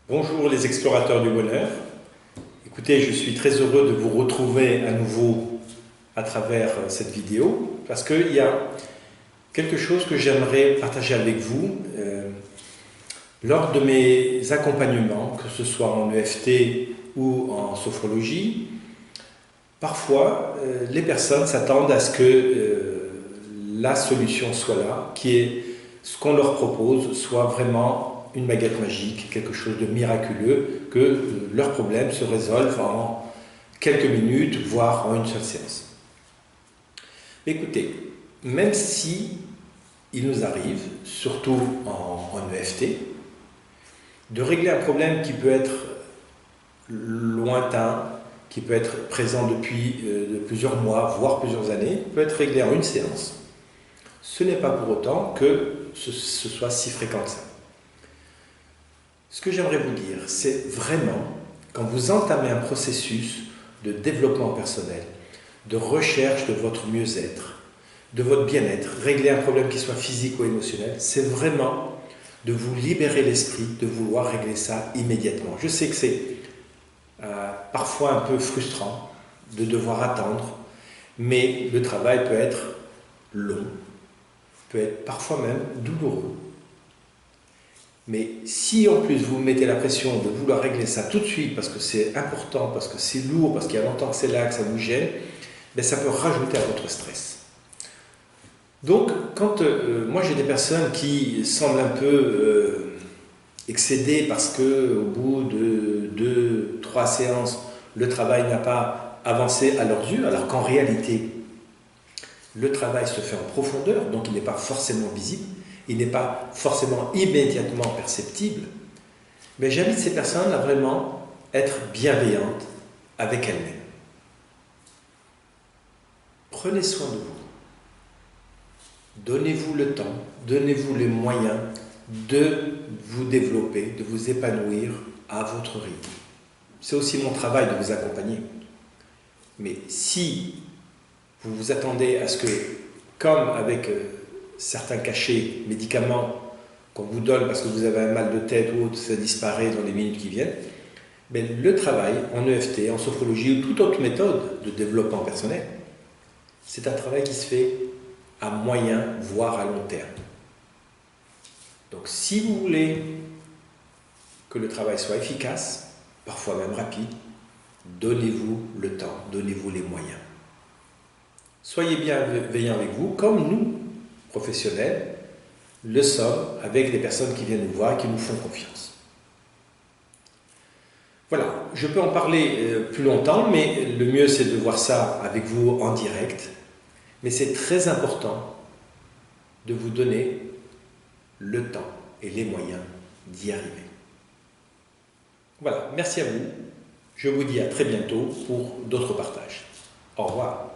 Bonjour les explorateurs du bonheur. Écoutez, je suis très heureux de vous retrouver à nouveau à travers cette vidéo parce qu'il y a quelque chose que j'aimerais partager avec vous lors de mes accompagnements, que ce soit en EFT ou en sophrologie. Parfois, les personnes s'attendent à ce que la solution soit là, qui est ce qu'on leur propose soit vraiment une baguette magique, quelque chose de miraculeux, que leurs problèmes se résolvent en quelques minutes, voire en une seule séance. Écoutez, même si il nous arrive, surtout en EFT, de régler un problème qui peut être lointain, qui peut être présent depuis plusieurs mois, voire plusieurs années, peut être réglé en une séance. Ce n'est pas pour autant que ce soit si fréquent que ça. Ce que j'aimerais vous dire, c'est vraiment, quand vous entamez un processus de développement personnel, de recherche de votre mieux-être, de votre bien-être, régler un problème qui soit physique ou émotionnel, c'est vraiment de vous libérer l'esprit, de vouloir régler ça immédiatement. Je sais que c'est parfois un peu frustrant de devoir attendre, mais le travail peut être long, peut être parfois même douloureux. Mais si en plus vous mettez la pression de vouloir régler ça tout de suite parce que c'est important, parce que c'est lourd, parce qu'il y a longtemps que c'est là, que ça vous gêne, ben ça peut rajouter à votre stress. Donc, quand moi j'ai des personnes qui semblent un peu excédées parce qu'au bout de 2-3 séances, le travail n'a pas avancé à leurs yeux, alors qu'en réalité, le travail se fait en profondeur, donc il n'est pas forcément visible, il n'est pas forcément immédiatement perceptible, mais j'invite ces personnes à vraiment être bienveillantes avec elles-mêmes. Prenez soin de vous. Donnez-vous le temps, donnez-vous les moyens de vous développer, de vous épanouir à votre rythme. C'est aussi mon travail de vous accompagner. Mais si vous vous attendez à ce que, comme avec certains cachets, médicaments qu'on vous donne parce que vous avez un mal de tête ou autre, ça disparaît dans les minutes qui viennent, mais le travail en EFT, en sophrologie ou toute autre méthode de développement personnel, c'est un travail qui se fait à moyen, voire à long terme. Donc si vous voulez que le travail soit efficace, parfois même rapide, donnez-vous le temps, donnez-vous les moyens. Soyez bienveillants avec vous, comme nous, professionnels, le sommes avec des personnes qui viennent nous voir et qui nous font confiance. Voilà, je peux en parler plus longtemps, mais le mieux c'est de voir ça avec vous en direct. Mais c'est très important de vous donner le temps et les moyens d'y arriver. Voilà, merci à vous. Je vous dis à très bientôt pour d'autres partages. Au revoir.